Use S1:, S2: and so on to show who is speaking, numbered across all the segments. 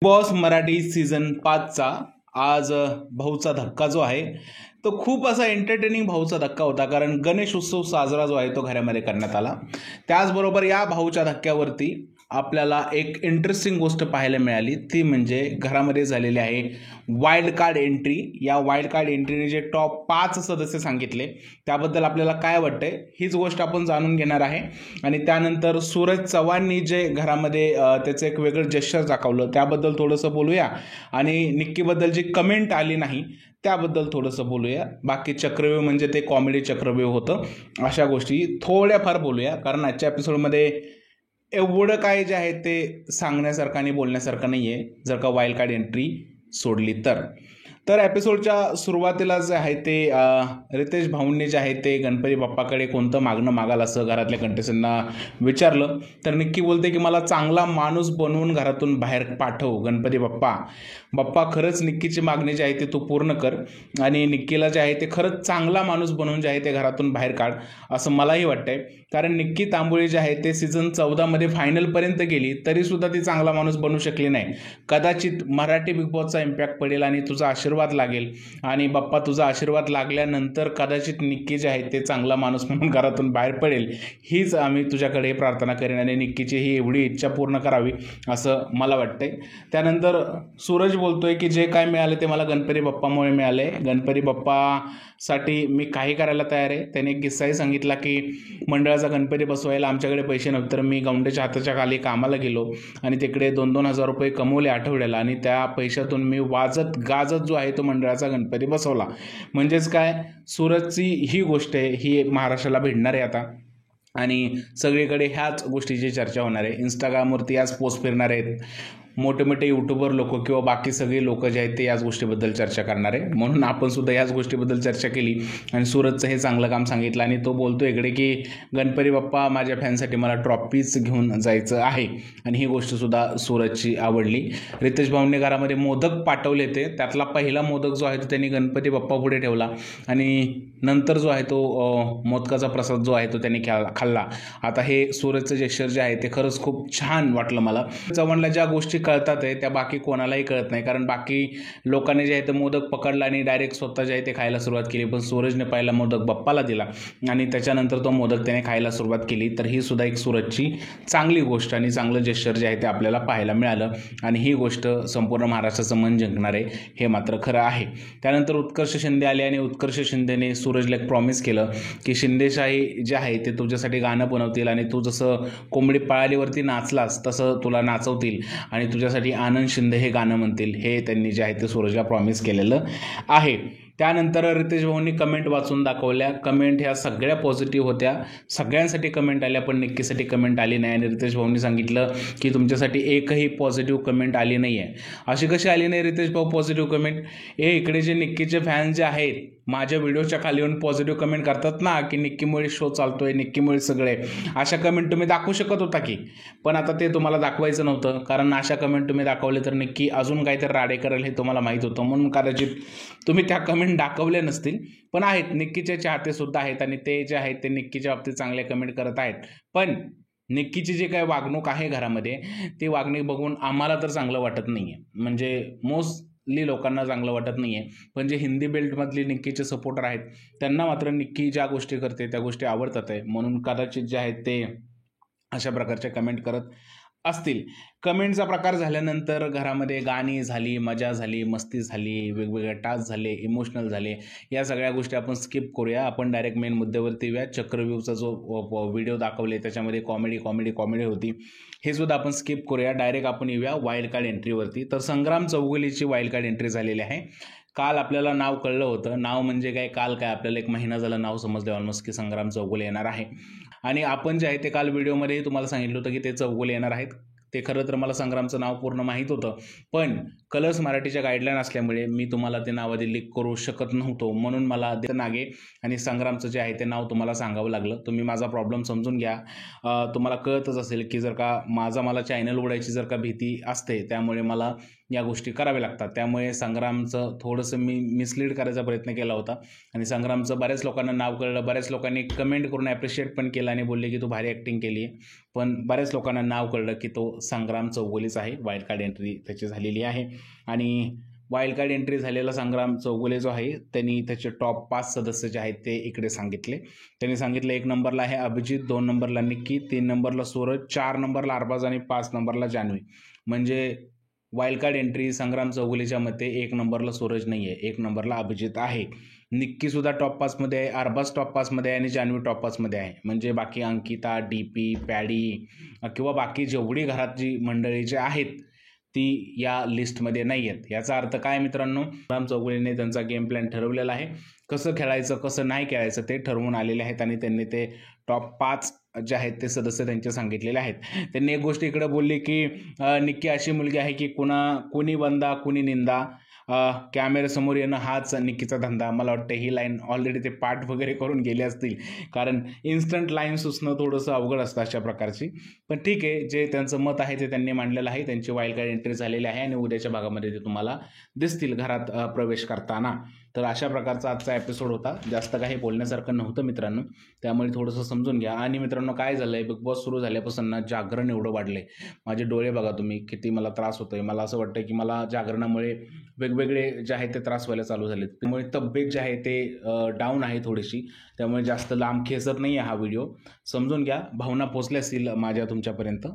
S1: Boss Marathi season 5चा आज भाऊचा धक्का जो आहे तो खूप असा एंटरटेनिंग भाऊचा धक्का होता, कारण गणेश उत्सव साजरा जो आहे तो घरामध्ये करण्यात आला. त्याचबरोबर या भाऊच्या धक्क्यावरती आपल्याला एक इंटरेस्टिंग गोष्ट पाहायला मिळाली, ती म्हणजे घरामध्ये झालेली आहे वाईल्ड कार्ड एंट्री. या वाईल्ड कार्ड एंट्रीने जे टॉप 5 सदस्य सांगितले त्याबद्दल आपल्याला काय वाटतंय हीच गोष्ट आपण जाणून घेणार आहे. आणि त्यानंतर सूरज चव्हाणनी जे घरामध्ये त्याचं एक वेगळं जेस्चर दाखवलं त्याबद्दल थोडंसं बोलूया, आणि निक्कीबद्दल जी कमेंट आली नाही त्याबद्दल थोडंसं बोलूया. बाकी चक्रव्यूह म्हणजे ते कॉमेडी चक्रव्यूह होतं, अशा गोष्टी थोड्याफार बोलूया, कारण आजच्या एपिसोडमध्ये एवढं काय जे आहे ते सांगण्यासारखं आणि बोलण्यासारखं नाही आहे जर का वाईल्ड कार्ड एंट्री सोडली तर एपिसोडच्या सुरुवातीला जे आहे ते रितेश भाऊंनी जे आहे ते गणपती बाप्पाकडे कोणतं मागणं मागाल असं घरातल्या कंटेस्टंटना विचारलं. तर निक्की बोलते की मला चांगला माणूस बनवून घरातून बाहेर पाठव गणपती बाप्पा खरंच निक्कीची मागणी जी आहे ते तू पूर्ण कर, आणि निक्कीला जे आहे ते खरंच चांगला माणूस बनवून जे आहे ते घरातून बाहेर काढ असं मलाही वाटतंय. कारण निक्की तांबोळी जे आहे ते सीझन 14मध्ये फायनलपर्यंत गेली तरीसुद्धा ती चांगला माणूस बनू शकली नाही. कदाचित मराठी बिग बॉसचा इम्पॅक्ट पडेल आणि तुझा आशीर्वाद लागेल, आणि बाप्पा तुझा आशीर्वाद लागल्यानंतर कदाचित निक्की जे आहे ते चांगला माणूस म्हणून घरातून बाहेर पडेल, हीच आम्ही तुझ्याकडे प्रार्थना करेन, आणि निक्कीची ही एवढी इच्छा पूर्ण करावी असं मला वाटतंय. त्यानंतर सूरज बोलतोय की जे काय मिळाले ते मला गणपती बाप्पामुळे मिळाले, गणपती बाप्पासाठी मी काही करायला तयार आहे. त्याने एक किस्साही सांगितला की मंडळाचा गणपती बसवायला आमच्याकडे पैसे नव्हते तर मी गौंडेच्या हाताच्या खाली कामाला गेलो आणि तिकडे 2-2 हजार रुपये कमवले आठवड्याला, आणि त्या पैशातून मी वाजत गाजत जो आहे तो मंडळाचा गणपती बसवला. म्हणजेच काय, सूरजची ही गोष्ट आहे ही महाराष्ट्राला भेटणार आहे आता, आणि सगळीकडे ह्याच गोष्टीची चर्चा होणार आहे. इंस्टाग्रामवरती याच पोस्ट फिरणार आहेत, मोठे मोठे यूट्यूबर लोक किंवा बाकी सगळे लोक जे आहेत ते याच गोष्टीबद्दल चर्चा करणार आहे. म्हणून आपण सुद्धा याच गोष्टीबद्दल चर्चा केली आणि सूरजचं हे चांगलं काम सांगितलं, आणि तो बोलतो इकडे की गणपती बाप्पा माझ्या फॅनसाठी मला ट्रॉफीज घेऊन जायचं आहे, आणि ही गोष्टसुद्धा सूरजची आवडली. रितेश भाऊंनी घरामध्ये मोदक पाठवले ते, त्यातला पहिला मोदक जो आहे तो त्यांनी गणपती बाप्पा पुढे ठेवला, आणि नंतर जो आहे तो मोदकाचा प्रसाद जो आहे तो त्यांनी खाल्ला. आता हे सूरजचं जेस्चर जे आहे ते खरंच खूप छान वाटलं मला. चव्हाणला ज्या गोष्टी कळतात आहे त्या बाकी कोणालाही कळत नाही, कारण बाकी लोकांनी जे आहे ते मोदक पकडला आणि डायरेक्ट स्वतः जे आहे ते खायला सुरुवात केली, पण सूरजने पहिला मोदक बाप्पाला दिला आणि त्याच्यानंतर तो मोदक त्याने खायला सुरुवात केली. तर ही सुद्धा एक सूरजची चांगली गोष्ट आणि चांगलं जेस्चर जे आहे ते आपल्याला पाहायला मिळालं, आणि ही गोष्ट संपूर्ण महाराष्ट्राचं मन जिंकणार आहे हे मात्र खरं आहे. त्यानंतर उत्कर्ष शिंदे आले आणि उत्कर्ष शिंदेने सूरजला एक प्रॉमिस केलं की शिंदेशाही जे आहे ते तुझ्यासाठी गाणं बनवतील, आणि तू जसं कोंबडी पळालीवरती नाचलास तसं तुला नाचवतील, आणि तुझ्यासाठी आनंद शिंदे हे गाणं म्हणतील. हे त्यांनी जे आहे ते सूरजला प्रॉमिस केलेलं आहे. त्यानंतर रितेश भाऊंनी कमेंट वाचून दाखवल्या. कमेंट ह्या सगळ्या पॉझिटिव्ह होत्या, सगळ्यांसाठी कमेंट आल्या, पण निक्कीसाठी कमेंट आली नाही. आणि रितेश भाऊंनी सांगितलं की तुमच्यासाठी एकही पॉझिटिव्ह कमेंट आली नाही आहे. अशी कशी आली नाही रितेश भाऊ पॉझिटिव्ह कमेंट? इकडे जे निक्कीचे फॅन्स जे आहेत माझ्या व्हिडिओच्या खाली येऊन पॉझिटिव्ह कमेंट करतात ना की निक्कीमुळे शो चालतोय, निक्कीमुळे सगळे, अशा कमेंट तुम्ही दाखवू शकत होता की, पण आता ते तुम्हाला दाखवायचं नव्हतं, कारण अशा कमेंट तुम्ही दाखवले तर निक्की अजून काहीतरी राडे करेल हे तुम्हाला माहीत होतं, म्हणून कदाचित तुम्ही त्या कमेंट दाखवल्या नसतील. पण आहेत निक्कीचे चाहते सुद्धा आहेत, आणि ते जे आहेत ते निक्कीच्या बाबतीत चांगले कमेंट करत आहेत. पण निक्कीची जी काही वागणूक आहे घरामध्ये ती वागणूक बघून आम्हाला तर चांगलं वाटत नाही आहे, म्हणजे मोस्टली लोकांना चांगलं वाटत नाही आहे. पण जे हिंदी बेल्टमधली निक्कीचे सपोर्टर आहेत त्यांना मात्र निक्की ज्या गोष्टी करते त्या गोष्टी आवडतात आहे, म्हणून कदाचित जे आहेत ते अशा प्रकारच्या कमेंट करत असतील. कमेंटचा प्रकार झाल्यानंतर घरामध्ये गाणी झाली, मजा झाली, मस्ती झाली, वेगवेगळे टास्क झाले, इमोशनल झाले. या सगळ्या गोष्टी आपण स्किप करूया. आपण डायरेक्ट मेन मुद्द्यावरती येऊया. चक्रव्यूहचा जो व्हिडिओ दाखवले त्याच्यामध्ये कॉमेडी होती, हे सुद्धा आपण स्किप करूया. डायरेक्ट आपण येऊया वाईल्ड कार्ड एंट्रीवरती. तर संग्राम चौगुलेची वाईल्ड कार्ड एंट्री झालेली आहे. काल आपल्याला नाव कळलं होतं, नाव म्हणजे काय, काल काय आपल्याला 1 महिना झाला नाव समजलं ऑलमोस्ट की संग्राम चौगुले येणार आहे, आणि आपण जे आहे ते काल व्हिडिओमध्ये तुम्हाला सांगितलं होतं की ते चौगुले येणार आहेत. ते खरं तर मला संग्रामचं नाव पूर्ण माहीत होतं, पण कलर्स मराठीच्या गाईडलाईन असल्यामुळे मी तुम्हाला ते नाव आधी लीक करू शकत नव्हतो, म्हणून मला नागे आणि संग्रामचं जे आहे ते नाव तुम्हाला सांगावं लागलं. तुम्ही माझा प्रॉब्लेम समजून घ्या. तुम्हाला कळतच असेल की जर का मला चॅनल उडायची जर का भीती असते त्यामुळे मला या गोष्टी कराव्या लागतात. त्यामुळे संग्रामचं थोडंसं मी मिसलीड करायचा प्रयत्न केला होता, आणि संग्रामचं बऱ्याच लोकांना नाव कळलं, बऱ्याच लोकांनी कमेंट करून ॲप्रिशिएट पण केलं आणि बोलले की तू भारी ॲक्टिंग केली आहे. पण बऱ्याच लोकांना नाव कळलं की तो संग्राम चौगुलेच आहे. वाईल्ड कार्ड एंट्री त्याची झालेली आहे आणि वाईल्ड कार्ड एंट्री झालेला संग्राम चौगुले जो आहे त्यांनी त्याचे टॉप 5 सदस्य जे आहेत ते इकडे सांगितले. त्यांनी सांगितलं 1 नंबरला आहे अभिजित, 2 नंबरला निक्की, 3 नंबरला सूरज, 4 नंबरला अरबाज आणि 5 नंबरला जान्हवी. म्हणजे वाईल्ड कार्ड एंट्री संग्राम चौगुलेच्या मते 1 नंबरला सूरज नाही आहे, 1 नंबरला अभिजित आहे. निक्कीसुद्धा टॉप 5मध्ये आहे, अरबाज टॉप 5मध्ये आहे आणि जान्हवी टॉप 5मध्ये आहे. म्हणजे बाकी अंकिता, डीपी, पॅडी किंवा बाकी जेवढी घरात जी मंडळी जे आहेत ती या लिस्टमध्ये नाही आहेत. याचा अर्थ काय मित्रांनो, राम चौगुलेने त्यांचा गेम प्लॅन ठरवलेला आहे. कसं खेळायचं कसं नाही खेळायचं ते ठरवून आलेले आहेत आणि त्यांनी ते टॉप 5 जे आहेत ते सदस्य त्यांचे सांगितलेले आहेत. त्यांनी एक गोष्ट इकडे बोलली की निक्की अशी मुलगी आहे की कुणी वंदा कुणी निंदा, कॅमेऱ्यासमोर येणं हाच निक्कीचा धंदा. मला वाटतं ही लाईन ऑलरेडी ते पाठ वगैरे करून गेले असतील, कारण इन्स्टंट लाईन सुचणं थोडंसं अवघड असतं अशा प्रकारची. पण ठीक आहे, जे त्यांचं मत आहे ते त्यांनी मांडलेलं आहे. त्यांची वाईल्ड कार्ड एंट्री झालेली आहे आणि उद्याच्या भागामध्ये ते तुम्हाला दिसतील घरात प्रवेश करताना. तर अशा प्रकारचा आजचा एपिसोड होता. जास्त काही बोलण्यासारखं नव्हतं मित्रांनो, त्यामुळे थोडंसं समजून घ्या. आणि मित्रांनो काय झालं आहे, बिग बॉस सुरू झाल्यापासून ना जागरण एवढं वाढलं आहे. माझे डोळे बघा तुम्ही, किती मला त्रास होतो आहे. मला असं वाटतं की मला जागरणामुळे वेगवेगळे जे आहे ते त्रास व्हायला चालू झालेत. त्यामुळे तब्येत जे आहे ते डाऊन आहे थोडीशी. त्यामुळे जास्त लांब खेचत नाही आहे हा व्हिडिओ, समजून घ्या. भावना पोचल्या असतील माझ्या तुमच्यापर्यंत.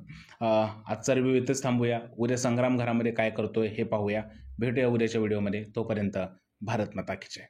S1: आजचा रिव्ह्यू इथेच थांबूया. उद्या संग्राम घरामध्ये काय करतोय हे पाहूया. भेटूया उद्याच्या व्हिडिओमध्ये. तोपर्यंत भारत माता की जय.